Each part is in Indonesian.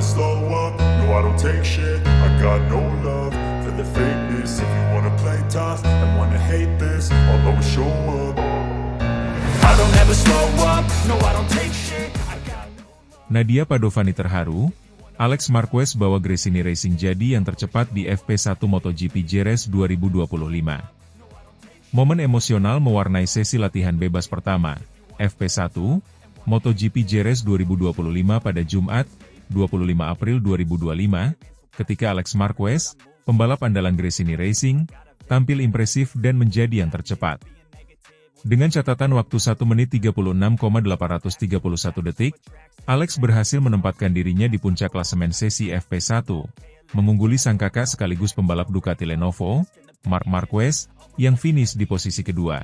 slow up, no I don't take shit. I got no love for the fakeness. If you wanna play tough and wanna hate this, I'll always show up. I don't ever slow up, no I don't take shit. Nadia Padovani terharu, Alex Marquez bawa Gresini Racing jadi yang tercepat di FP1 MotoGP Jerez 2025. Momen emosional mewarnai sesi latihan bebas pertama, FP1, MotoGP Jerez 2025 pada Jumat, 25 April 2025, ketika Alex Marquez, pembalap andalan Gresini Racing, tampil impresif dan menjadi yang tercepat. Dengan catatan waktu 1 menit 36,831 detik, Alex berhasil menempatkan dirinya di puncak klasemen sesi FP1, mengungguli sang kakak sekaligus pembalap Ducati Lenovo, Marc Marquez, yang finish di posisi kedua.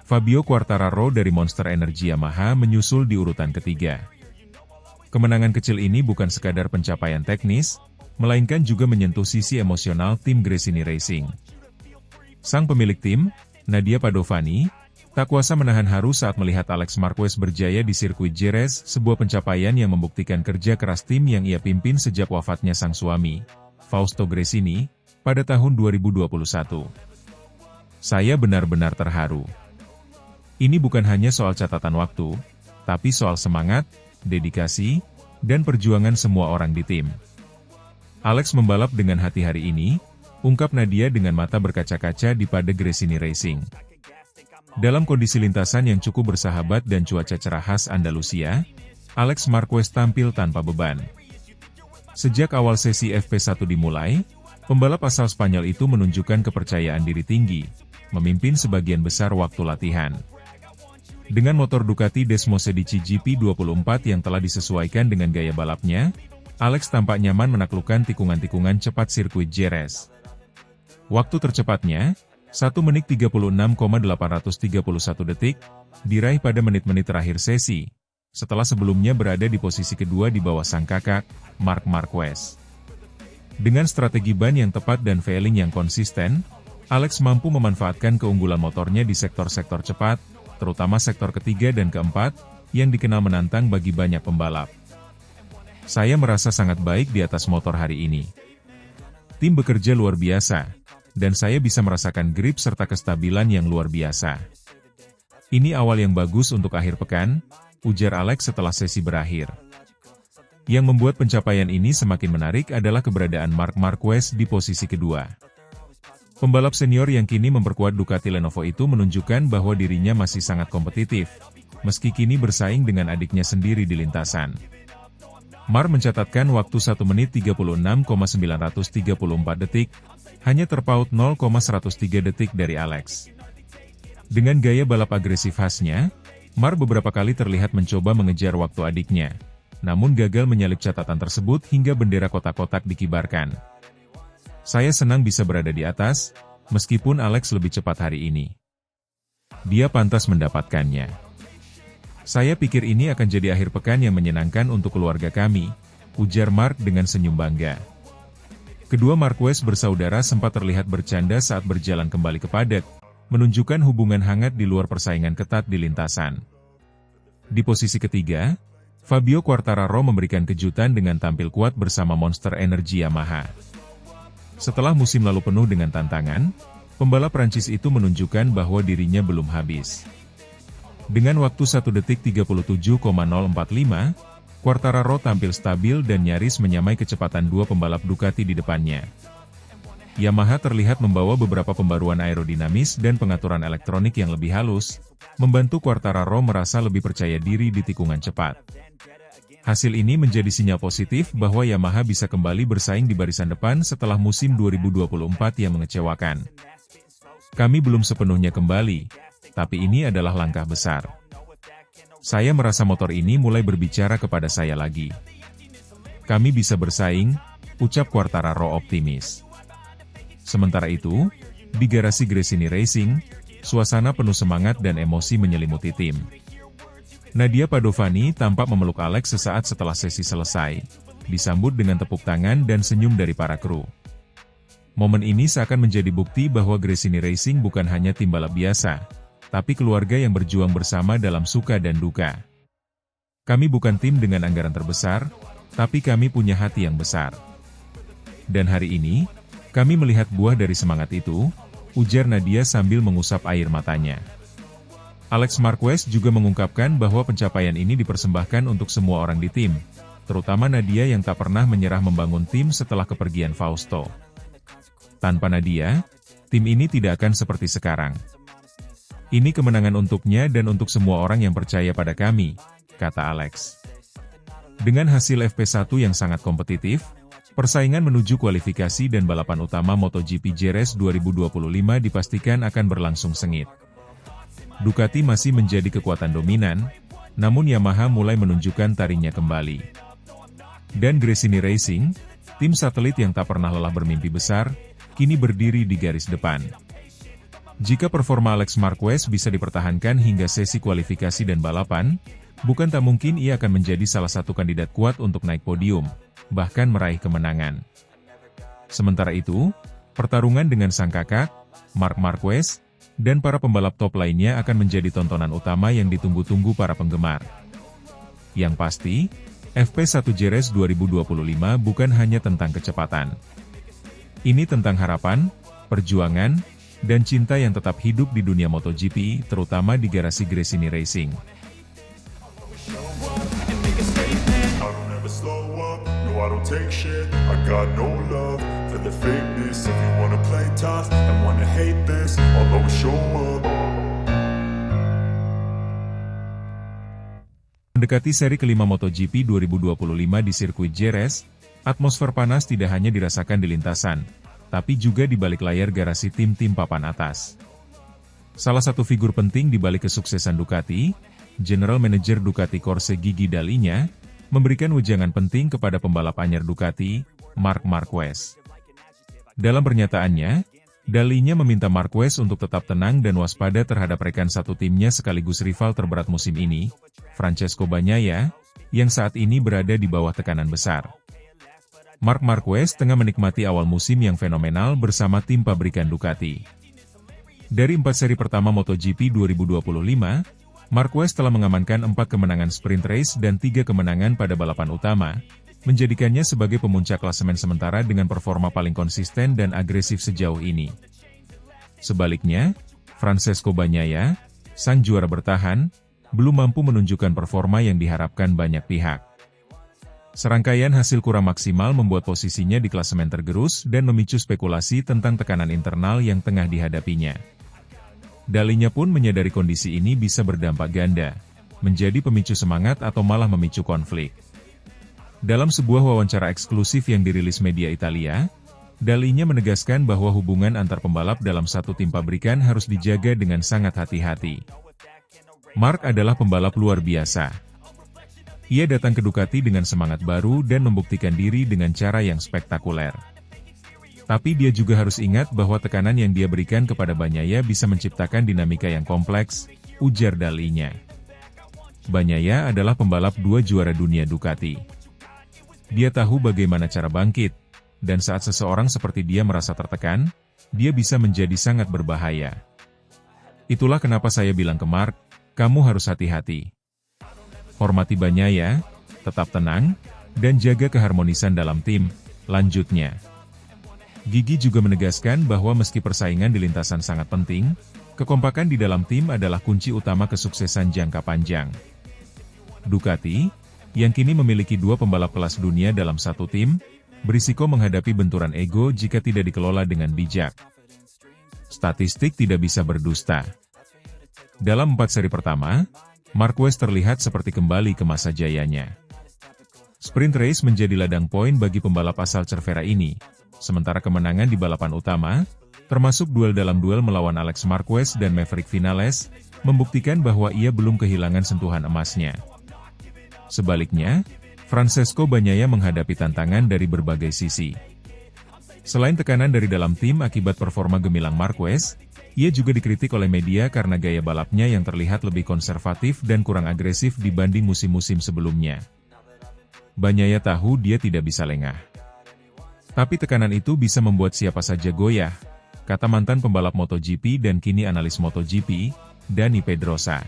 Fabio Quartararo dari Monster Energy Yamaha menyusul di urutan ketiga. Kemenangan kecil ini bukan sekadar pencapaian teknis, melainkan juga menyentuh sisi emosional tim Gresini Racing. Sang pemilik tim, Nadia Padovani, tak kuasa menahan haru saat melihat Alex Marquez berjaya di sirkuit Jerez, sebuah pencapaian yang membuktikan kerja keras tim yang ia pimpin sejak wafatnya sang suami, Fausto Gresini, pada tahun 2021. Saya benar-benar terharu. Ini bukan hanya soal catatan waktu, tapi soal semangat, dedikasi, dan perjuangan semua orang di tim. Alex membalap dengan hati hari ini, ungkap Nadia dengan mata berkaca-kaca di pada Gresini Racing. Dalam kondisi lintasan yang cukup bersahabat dan cuaca cerah khas Andalusia, Alex Marquez tampil tanpa beban. Sejak awal sesi FP1 dimulai, pembalap asal Spanyol itu menunjukkan kepercayaan diri tinggi, memimpin sebagian besar waktu latihan. Dengan motor Ducati Desmosedici GP24 yang telah disesuaikan dengan gaya balapnya, Alex tampak nyaman menaklukkan tikungan-tikungan cepat sirkuit Jerez. Waktu tercepatnya, 1 menit 36,831 detik, diraih pada menit-menit terakhir sesi, setelah sebelumnya berada di posisi kedua di bawah sang kakak, Marc Marquez. Dengan strategi ban yang tepat dan failing yang konsisten, Alex mampu memanfaatkan keunggulan motornya di sektor-sektor cepat, terutama sektor ketiga dan keempat, yang dikenal menantang bagi banyak pembalap. Saya merasa sangat baik di atas motor hari ini. Tim bekerja luar biasa, dan saya bisa merasakan grip serta kestabilan yang luar biasa. Ini awal yang bagus untuk akhir pekan, ujar Alex setelah sesi berakhir. Yang membuat pencapaian ini semakin menarik adalah keberadaan Marc Marquez di posisi kedua. Pembalap senior yang kini memperkuat Ducati Lenovo itu menunjukkan bahwa dirinya masih sangat kompetitif, meski kini bersaing dengan adiknya sendiri di lintasan. Marc mencatatkan waktu 1 menit 36,934 detik, hanya terpaut 0,103 detik dari Alex. Dengan gaya balap agresif khasnya, Marc beberapa kali terlihat mencoba mengejar waktu adiknya, namun gagal menyalip catatan tersebut hingga bendera kotak-kotak dikibarkan. Saya senang bisa berada di atas, meskipun Alex lebih cepat hari ini. Dia pantas mendapatkannya. Saya pikir ini akan jadi akhir pekan yang menyenangkan untuk keluarga kami, ujar Marc dengan senyum bangga. Kedua Marquez bersaudara sempat terlihat bercanda saat berjalan kembali ke paddock, menunjukkan hubungan hangat di luar persaingan ketat di lintasan. Di posisi ketiga, Fabio Quartararo memberikan kejutan dengan tampil kuat bersama Monster Energy Yamaha. Setelah musim lalu penuh dengan tantangan, pembalap Prancis itu menunjukkan bahwa dirinya belum habis. Dengan waktu 1 detik 37,045, Quartararo tampil stabil dan nyaris menyamai kecepatan dua pembalap Ducati di depannya. Yamaha terlihat membawa beberapa pembaruan aerodinamis dan pengaturan elektronik yang lebih halus, membantu Quartararo merasa lebih percaya diri di tikungan cepat. Hasil ini menjadi sinyal positif bahwa Yamaha bisa kembali bersaing di barisan depan setelah musim 2024 yang mengecewakan. Kami belum sepenuhnya kembali, tapi ini adalah langkah besar. Saya merasa motor ini mulai berbicara kepada saya lagi. Kami bisa bersaing, ucap Quartararo optimis. Sementara itu, di garasi Gresini Racing, suasana penuh semangat dan emosi menyelimuti tim. Nadia Padovani tampak memeluk Alex sesaat setelah sesi selesai, disambut dengan tepuk tangan dan senyum dari para kru. Momen ini seakan menjadi bukti bahwa Gresini Racing bukan hanya tim balap biasa, tapi keluarga yang berjuang bersama dalam suka dan duka. Kami bukan tim dengan anggaran terbesar, tapi kami punya hati yang besar. Dan hari ini, kami melihat buah dari semangat itu, ujar Nadia sambil mengusap air matanya. Alex Marquez juga mengungkapkan bahwa pencapaian ini dipersembahkan untuk semua orang di tim, terutama Nadia yang tak pernah menyerah membangun tim setelah kepergian Fausto. Tanpa Nadia, tim ini tidak akan seperti sekarang. Ini kemenangan untuknya dan untuk semua orang yang percaya pada kami, kata Alex. Dengan hasil FP1 yang sangat kompetitif, persaingan menuju kualifikasi dan balapan utama MotoGP Jerez 2025 dipastikan akan berlangsung sengit. Ducati masih menjadi kekuatan dominan, namun Yamaha mulai menunjukkan taringnya kembali. Dan Gresini Racing, tim satelit yang tak pernah lelah bermimpi besar, kini berdiri di garis depan. Jika performa Alex Marquez bisa dipertahankan hingga sesi kualifikasi dan balapan, bukan tak mungkin ia akan menjadi salah satu kandidat kuat untuk naik podium, bahkan meraih kemenangan. Sementara itu, pertarungan dengan sang kakak, Marc Marquez, dan para pembalap top lainnya akan menjadi tontonan utama yang ditunggu-tunggu para penggemar. Yang pasti, FP1 Jerez 2025 bukan hanya tentang kecepatan. Ini tentang harapan, perjuangan, dan cinta yang tetap hidup di dunia MotoGP, terutama di garasi Gresini Racing. I don't take shit, I got no love for the fakeness. If you wanna play tough and wanna hate this, I'll always show up. Mendekati seri kelima MotoGP 2025 di sirkuit Jerez, atmosfer panas tidak hanya dirasakan di lintasan, tapi juga di balik layar garasi tim-tim papan atas. Salah satu figur penting di balik kesuksesan Ducati, General Manager Ducati Corse Gigi Dall'Igna, memberikan wejangan penting kepada pembalap anyar Ducati, Marc Marquez. Dalam pernyataannya, Dall'Igna meminta Marquez untuk tetap tenang dan waspada terhadap rekan satu timnya sekaligus rival terberat musim ini, Francesco Bagnaia, yang saat ini berada di bawah tekanan besar. Marc Marquez tengah menikmati awal musim yang fenomenal bersama tim pabrikan Ducati. Dari 4 seri pertama MotoGP 2025, Marquez telah mengamankan 4 kemenangan sprint race dan 3 kemenangan pada balapan utama, menjadikannya sebagai pemuncak klasemen sementara dengan performa paling konsisten dan agresif sejauh ini. Sebaliknya, Francesco Bagnaia, sang juara bertahan, belum mampu menunjukkan performa yang diharapkan banyak pihak. Serangkaian hasil kurang maksimal membuat posisinya di klasemen tergerus dan memicu spekulasi tentang tekanan internal yang tengah dihadapinya. Dall'Igna pun menyadari kondisi ini bisa berdampak ganda, menjadi pemicu semangat atau malah memicu konflik. Dalam sebuah wawancara eksklusif yang dirilis media Italia, Dall'Igna menegaskan bahwa hubungan antar pembalap dalam satu tim pabrikan harus dijaga dengan sangat hati-hati. Marc adalah pembalap luar biasa. Ia datang ke Ducati dengan semangat baru dan membuktikan diri dengan cara yang spektakuler. Tapi dia juga harus ingat bahwa tekanan yang dia berikan kepada Bagnaia bisa menciptakan dinamika yang kompleks, ujar Dall'Igna. Bagnaia adalah pembalap 2 juara dunia Ducati. Dia tahu bagaimana cara bangkit, dan saat seseorang seperti dia merasa tertekan, dia bisa menjadi sangat berbahaya. Itulah kenapa saya bilang ke Marc, kamu harus hati-hati. Hormati Bagnaia, tetap tenang, dan jaga keharmonisan dalam tim, lanjutnya. Gigi juga menegaskan bahwa meski persaingan di lintasan sangat penting, kekompakan di dalam tim adalah kunci utama kesuksesan jangka panjang. Ducati, yang kini memiliki 2 pembalap kelas dunia dalam satu tim, berisiko menghadapi benturan ego jika tidak dikelola dengan bijak. Statistik tidak bisa berdusta. Dalam 4 seri pertama, Marquez terlihat seperti kembali ke masa jayanya. Sprint race menjadi ladang poin bagi pembalap asal Cervera ini, sementara kemenangan di balapan utama, termasuk duel dalam duel melawan Alex Marquez dan Maverick Vinales, membuktikan bahwa ia belum kehilangan sentuhan emasnya. Sebaliknya, Francesco Bagnaia menghadapi tantangan dari berbagai sisi. Selain tekanan dari dalam tim akibat performa gemilang Marquez, ia juga dikritik oleh media karena gaya balapnya yang terlihat lebih konservatif dan kurang agresif dibanding musim-musim sebelumnya. Bagnaia tahu dia tidak bisa lengah. Tapi tekanan itu bisa membuat siapa saja goyah, kata mantan pembalap MotoGP dan kini analis MotoGP, Dani Pedrosa.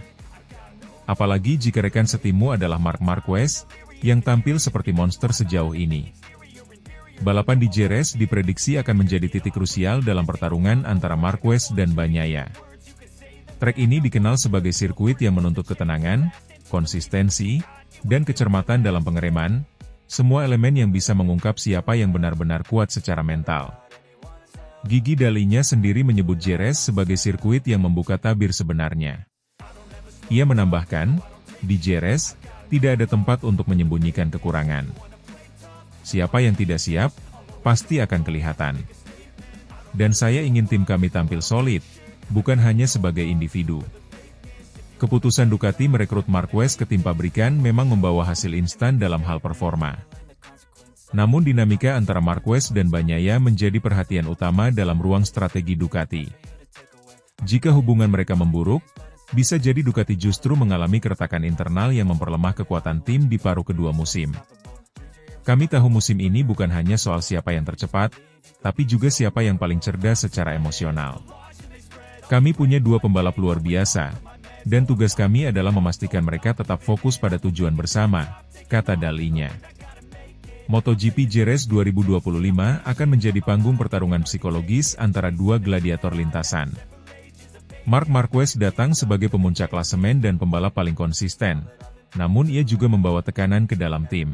Apalagi jika rekan setimmu adalah Marc Marquez, yang tampil seperti monster sejauh ini. Balapan di Jerez diprediksi akan menjadi titik krusial dalam pertarungan antara Marquez dan Bagnaia. Trek ini dikenal sebagai sirkuit yang menuntut ketenangan, konsistensi, dan kecermatan dalam pengereman, semua elemen yang bisa mengungkap siapa yang benar-benar kuat secara mental. Gigi Dalinya sendiri menyebut Jerez sebagai sirkuit yang membuka tabir sebenarnya. Ia menambahkan, di Jerez, tidak ada tempat untuk menyembunyikan kekurangan. Siapa yang tidak siap, pasti akan kelihatan. Dan saya ingin tim kami tampil solid, bukan hanya sebagai individu. Keputusan Ducati merekrut Marquez ke tim pabrikan memang membawa hasil instan dalam hal performa. Namun dinamika antara Marquez dan Bagnaia menjadi perhatian utama dalam ruang strategi Ducati. Jika hubungan mereka memburuk, bisa jadi Ducati justru mengalami keretakan internal yang memperlemah kekuatan tim di paruh kedua musim. Kami tahu musim ini bukan hanya soal siapa yang tercepat, tapi juga siapa yang paling cerdas secara emosional. Kami punya dua pembalap luar biasa, dan tugas kami adalah memastikan mereka tetap fokus pada tujuan bersama, kata Dalinya. MotoGP Jerez 2025 akan menjadi panggung pertarungan psikologis antara dua gladiator lintasan. Marc Marquez datang sebagai pemuncak klasemen dan pembalap paling konsisten, namun ia juga membawa tekanan ke dalam tim.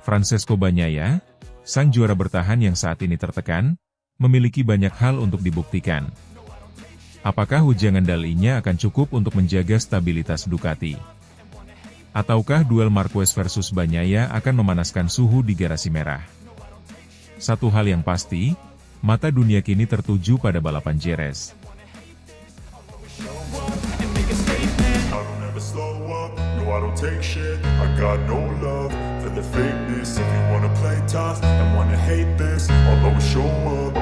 Francesco Bagnaia, sang juara bertahan yang saat ini tertekan, memiliki banyak hal untuk dibuktikan. Apakah ujangan Dalinya akan cukup untuk menjaga stabilitas Ducati? Ataukah duel Marquez versus Bagnaia akan memanaskan suhu di garasi merah? Satu hal yang pasti, mata dunia kini tertuju pada balapan Jerez. I don't take shit, I got no love for the fakeness. If you wanna play tough and wanna hate this, I'll always show up.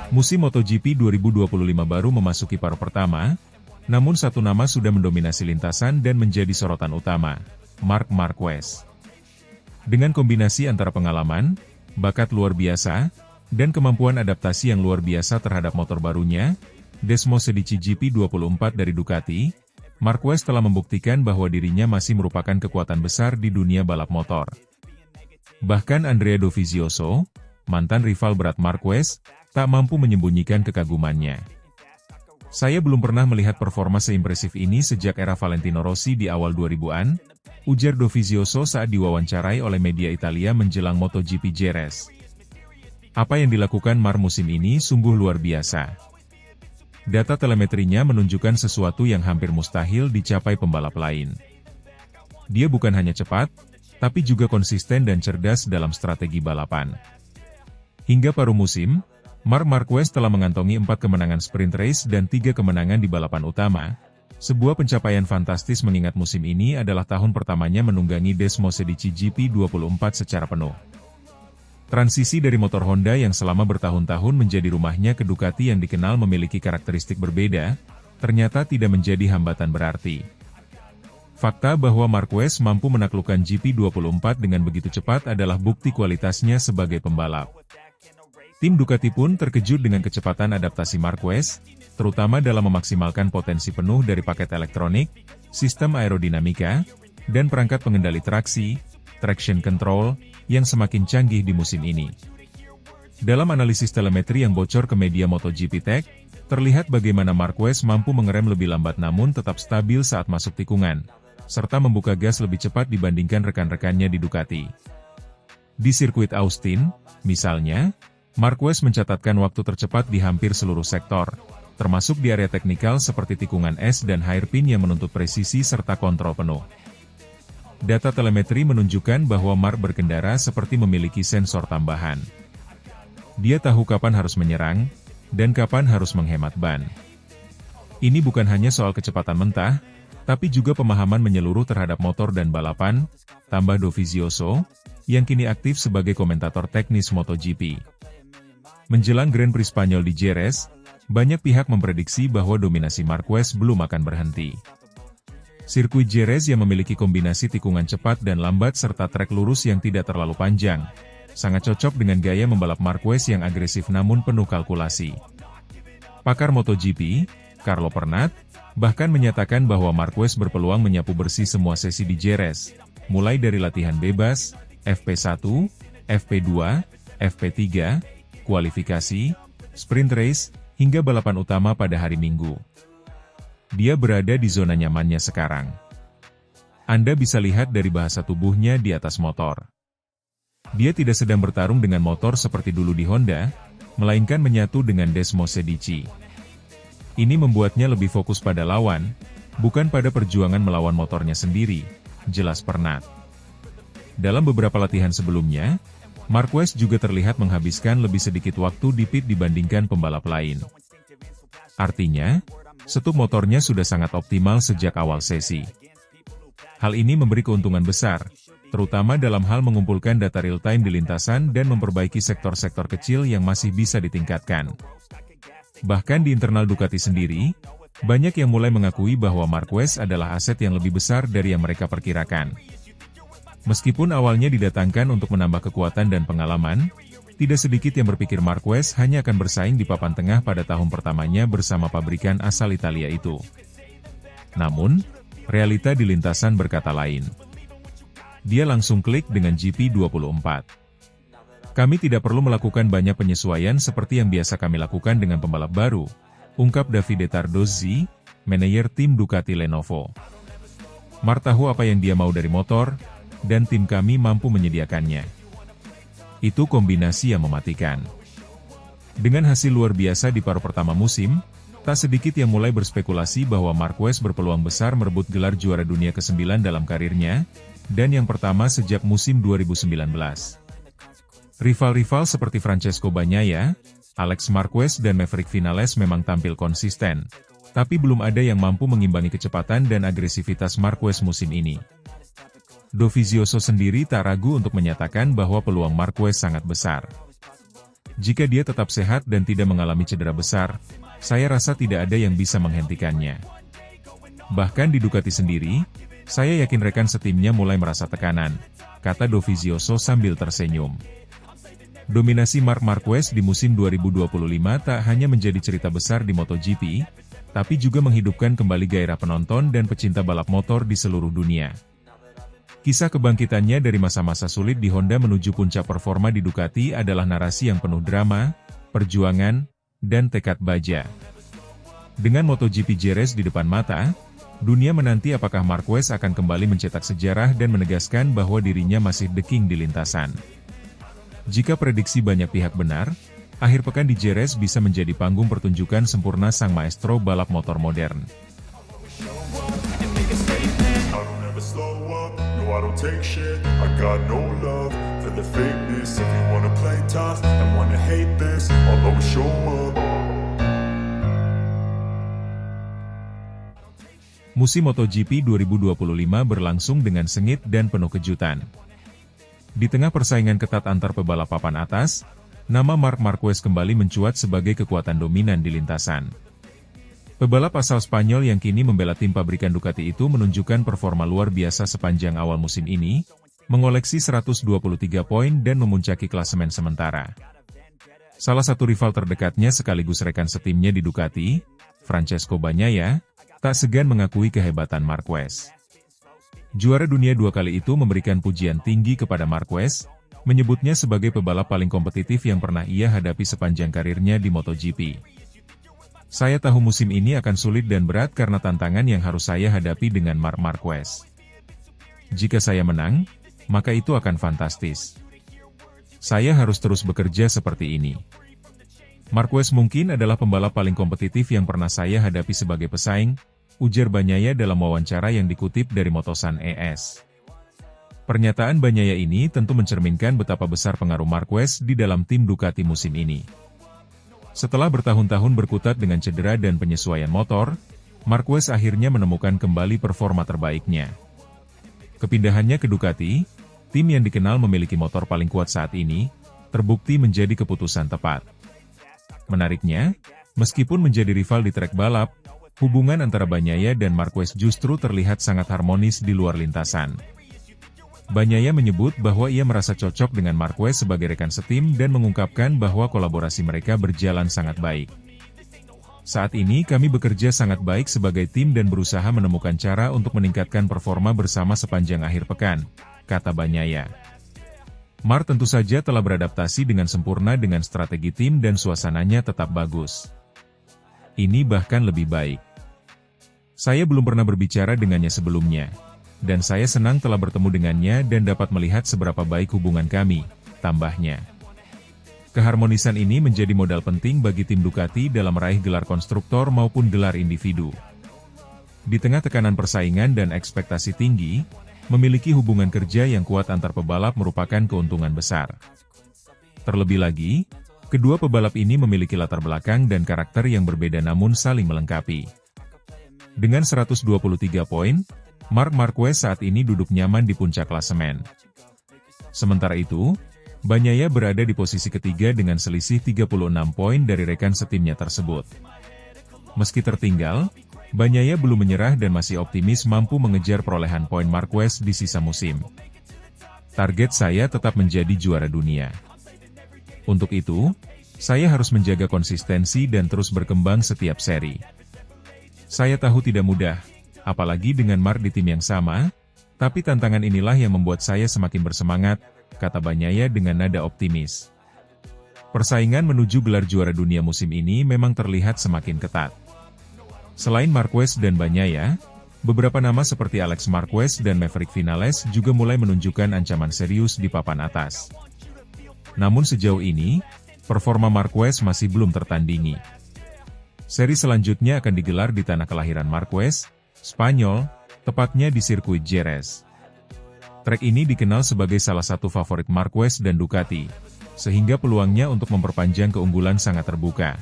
Musim MotoGP 2025 baru memasuki paruh pertama, namun satu nama sudah mendominasi lintasan dan menjadi sorotan utama, Marc Marquez. Dengan kombinasi antara pengalaman, bakat luar biasa, dan kemampuan adaptasi yang luar biasa terhadap motor barunya, Desmo Sedici GP24 dari Ducati, Marquez telah membuktikan bahwa dirinya masih merupakan kekuatan besar di dunia balap motor. Bahkan Andrea Dovizioso, mantan rival berat Marquez, tak mampu menyembunyikan kekagumannya. Saya belum pernah melihat performa seimpresif ini sejak era Valentino Rossi di awal 2000-an, ujar Dovizioso saat diwawancarai oleh media Italia menjelang MotoGP Jerez. Apa yang dilakukan Marc musim ini sungguh luar biasa. Data telemetrinya menunjukkan sesuatu yang hampir mustahil dicapai pembalap lain. Dia bukan hanya cepat, tapi juga konsisten dan cerdas dalam strategi balapan. Hingga paruh musim, Marc Marquez telah mengantongi 4 kemenangan sprint race dan 3 kemenangan di balapan utama, sebuah pencapaian fantastis mengingat musim ini adalah tahun pertamanya menunggangi Desmo Sedici GP24 secara penuh. Transisi dari motor Honda yang selama bertahun-tahun menjadi rumahnya ke Ducati yang dikenal memiliki karakteristik berbeda, ternyata tidak menjadi hambatan berarti. Fakta bahwa Marquez mampu menaklukkan GP24 dengan begitu cepat adalah bukti kualitasnya sebagai pembalap. Tim Ducati pun terkejut dengan kecepatan adaptasi Marquez, terutama dalam memaksimalkan potensi penuh dari paket elektronik, sistem aerodinamika, dan perangkat pengendali traksi, traction control, yang semakin canggih di musim ini. Dalam analisis telemetri yang bocor ke media MotoGP Tech, terlihat bagaimana Marquez mampu mengerem lebih lambat namun tetap stabil saat masuk tikungan, serta membuka gas lebih cepat dibandingkan rekan-rekannya di Ducati. Di sirkuit Austin, misalnya, Marquez mencatatkan waktu tercepat di hampir seluruh sektor, termasuk di area teknikal seperti tikungan es dan hairpin yang menuntut presisi serta kontrol penuh. Data telemetri menunjukkan bahwa Marc berkendara seperti memiliki sensor tambahan. Dia tahu kapan harus menyerang, dan kapan harus menghemat ban. Ini bukan hanya soal kecepatan mentah, tapi juga pemahaman menyeluruh terhadap motor dan balapan, tambah Dovizioso, yang kini aktif sebagai komentator teknis MotoGP. Menjelang Grand Prix Spanyol di Jerez, banyak pihak memprediksi bahwa dominasi Marquez belum akan berhenti. Sirkuit Jerez yang memiliki kombinasi tikungan cepat dan lambat serta trek lurus yang tidak terlalu panjang, sangat cocok dengan gaya membalap Marquez yang agresif namun penuh kalkulasi. Pakar MotoGP, Carlo Pernat, Bahkan menyatakan bahwa Marquez berpeluang menyapu bersih semua sesi di Jerez, mulai dari latihan bebas, FP1, FP2, FP3, kualifikasi, sprint race, hingga balapan utama pada hari Minggu. Dia berada di zona nyamannya sekarang. Anda bisa lihat dari bahasa tubuhnya di atas motor. Dia tidak sedang bertarung dengan motor seperti dulu di Honda, melainkan menyatu dengan Desmos Medici. Ini membuatnya lebih fokus pada lawan, bukan pada perjuangan melawan motornya sendiri, jelas Pernat. Dalam beberapa latihan sebelumnya, Marquez juga terlihat menghabiskan lebih sedikit waktu di pit dibandingkan pembalap lain. Artinya, setup motornya sudah sangat optimal sejak awal sesi. Hal ini memberi keuntungan besar, terutama dalam hal mengumpulkan data real-time di lintasan dan memperbaiki sektor-sektor kecil yang masih bisa ditingkatkan. Bahkan di internal Ducati sendiri, banyak yang mulai mengakui bahwa Marquez adalah aset yang lebih besar dari yang mereka perkirakan. Meskipun awalnya didatangkan untuk menambah kekuatan dan pengalaman, tidak sedikit yang berpikir Marquez hanya akan bersaing di papan tengah pada tahun pertamanya bersama pabrikan asal Italia itu. Namun, realita di lintasan berkata lain. Dia langsung klik dengan GP24. Kami tidak perlu melakukan banyak penyesuaian seperti yang biasa kami lakukan dengan pembalap baru, ungkap Davide Tardozzi, manajer tim Ducati Lenovo. Mar tahu apa yang dia mau dari motor, dan tim kami mampu menyediakannya. Itu kombinasi yang mematikan. Dengan hasil luar biasa di paruh pertama musim, tak sedikit yang mulai berspekulasi bahwa Marquez berpeluang besar merebut gelar juara dunia ke-9 dalam karirnya, dan yang pertama sejak musim 2019. Rival-rival seperti Francesco Bagnaia, Alex Marquez dan Maverick Vinales memang tampil konsisten, tapi belum ada yang mampu mengimbangi kecepatan dan agresivitas Marquez musim ini. Dovizioso sendiri tak ragu untuk menyatakan bahwa peluang Marquez sangat besar. Jika dia tetap sehat dan tidak mengalami cedera besar, saya rasa tidak ada yang bisa menghentikannya. Bahkan di Ducati sendiri, saya yakin rekan setimnya mulai merasa tekanan, kata Dovizioso sambil tersenyum. Dominasi Marc Marquez di musim 2025 tak hanya menjadi cerita besar di MotoGP, tapi juga menghidupkan kembali gairah penonton dan pecinta balap motor di seluruh dunia. Kisah kebangkitannya dari masa-masa sulit di Honda menuju puncak performa di Ducati adalah narasi yang penuh drama, perjuangan, dan tekad baja. Dengan MotoGP Jerez di depan mata, dunia menanti apakah Marquez akan kembali mencetak sejarah dan menegaskan bahwa dirinya masih the king di lintasan. Jika prediksi banyak pihak benar, akhir pekan di Jerez bisa menjadi panggung pertunjukan sempurna sang maestro balap motor modern. I don't take shit, I got no love for the fakeness. If you wanna play tough and wanna hate this, I'll always show up. Musim MotoGP 2025 berlangsung dengan sengit dan penuh kejutan. Di tengah persaingan ketat antar pebalap papan atas, nama Marc Marquez kembali mencuat sebagai kekuatan dominan di lintasan. Pebalap asal Spanyol yang kini membela tim pabrikan Ducati itu menunjukkan performa luar biasa sepanjang awal musim ini, mengoleksi 123 poin dan memuncaki klasemen sementara. Salah satu rival terdekatnya sekaligus rekan setimnya di Ducati, Francesco Bagnaia, tak segan mengakui kehebatan Marquez. Juara dunia 2 kali itu memberikan pujian tinggi kepada Marquez, menyebutnya sebagai pebalap paling kompetitif yang pernah ia hadapi sepanjang karirnya di MotoGP. Saya tahu musim ini akan sulit dan berat karena tantangan yang harus saya hadapi dengan Marc Marquez. Jika saya menang, maka itu akan fantastis. Saya harus terus bekerja seperti ini. Marquez mungkin adalah pembalap paling kompetitif yang pernah saya hadapi sebagai pesaing, ujar Bagnaia dalam wawancara yang dikutip dari Motosan ES. Pernyataan Bagnaia ini tentu mencerminkan betapa besar pengaruh Marquez di dalam tim Ducati musim ini. Setelah bertahun-tahun berkutat dengan cedera dan penyesuaian motor, Marquez akhirnya menemukan kembali performa terbaiknya. Kepindahannya ke Ducati, tim yang dikenal memiliki motor paling kuat saat ini, terbukti menjadi keputusan tepat. Menariknya, meskipun menjadi rival di trek balap, hubungan antara Bagnaia dan Marquez justru terlihat sangat harmonis di luar lintasan. Bagnaia menyebut bahwa ia merasa cocok dengan Marquez sebagai rekan setim dan mengungkapkan bahwa kolaborasi mereka berjalan sangat baik. Saat ini kami bekerja sangat baik sebagai tim dan berusaha menemukan cara untuk meningkatkan performa bersama sepanjang akhir pekan, kata Bagnaia. Mar tentu saja telah beradaptasi dengan sempurna dengan strategi tim dan suasananya tetap bagus. Ini bahkan lebih baik. Saya belum pernah berbicara dengannya sebelumnya, dan saya senang telah bertemu dengannya dan dapat melihat seberapa baik hubungan kami, tambahnya. Keharmonisan ini menjadi modal penting bagi tim Ducati dalam meraih gelar konstruktor maupun gelar individu. Di tengah tekanan persaingan dan ekspektasi tinggi, memiliki hubungan kerja yang kuat antar pebalap merupakan keuntungan besar. Terlebih lagi, kedua pebalap ini memiliki latar belakang dan karakter yang berbeda namun saling melengkapi. Dengan 123 poin, Marc Marquez saat ini duduk nyaman di puncak klasemen. Sementara itu, Bagnaia berada di posisi ketiga dengan selisih 36 poin dari rekan setimnya tersebut. Meski tertinggal, Bagnaia belum menyerah dan masih optimis mampu mengejar perolehan poin Marquez di sisa musim. Target saya tetap menjadi juara dunia. Untuk itu, saya harus menjaga konsistensi dan terus berkembang setiap seri. Saya tahu tidak mudah, apalagi dengan Marc di tim yang sama, tapi tantangan inilah yang membuat saya semakin bersemangat, kata Bagnaia dengan nada optimis. Persaingan menuju gelar juara dunia musim ini memang terlihat semakin ketat. Selain Marquez dan Bagnaia, beberapa nama seperti Alex Marquez dan Maverick Vinales juga mulai menunjukkan ancaman serius di papan atas. Namun sejauh ini, performa Marquez masih belum tertandingi. Seri selanjutnya akan digelar di tanah kelahiran Marquez, Spanyol, tepatnya di sirkuit Jerez. Trek ini dikenal sebagai salah satu favorit Marquez dan Ducati, sehingga peluangnya untuk memperpanjang keunggulan sangat terbuka.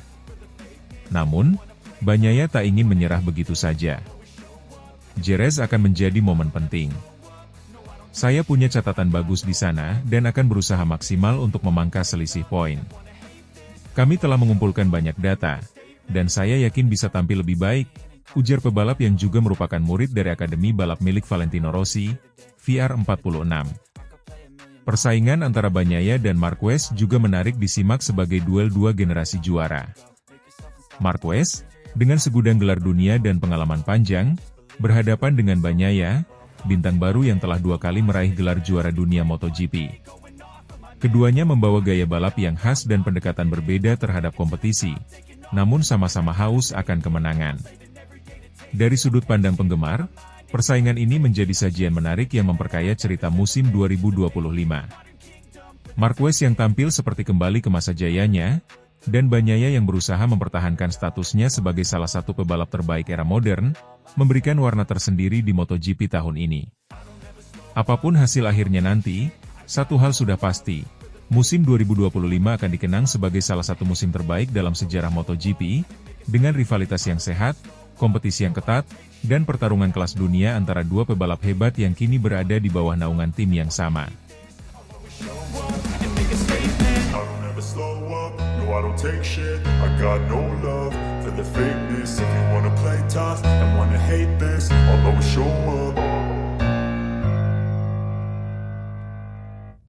Namun, Bagnaia tak ingin menyerah begitu saja. Jerez akan menjadi momen penting. Saya punya catatan bagus di sana dan akan berusaha maksimal untuk memangkas selisih poin. Kami telah mengumpulkan banyak data, dan saya yakin bisa tampil lebih baik, ujar pebalap yang juga merupakan murid dari Akademi Balap milik Valentino Rossi, VR46. Persaingan antara Bagnaia dan Marquez juga menarik disimak sebagai duel dua generasi juara. Marquez, dengan segudang gelar dunia dan pengalaman panjang, berhadapan dengan Bagnaia, bintang baru yang telah 2 kali meraih gelar juara dunia MotoGP. Keduanya membawa gaya balap yang khas dan pendekatan berbeda terhadap kompetisi, namun sama-sama haus akan kemenangan. Dari sudut pandang penggemar, persaingan ini menjadi sajian menarik yang memperkaya cerita musim 2025. Marquez yang tampil seperti kembali ke masa jayanya, dan Bagnaia yang berusaha mempertahankan statusnya sebagai salah satu pebalap terbaik era modern, memberikan warna tersendiri di MotoGP tahun ini. Apapun hasil akhirnya nanti, satu hal sudah pasti, musim 2025 akan dikenang sebagai salah satu musim terbaik dalam sejarah MotoGP, dengan rivalitas yang sehat, kompetisi yang ketat, dan pertarungan kelas dunia antara dua pebalap hebat yang kini berada di bawah naungan tim yang sama. I don't take shit, I got no love for the fakeness. If you wanna play tough and wanna hate this, I'll always show up.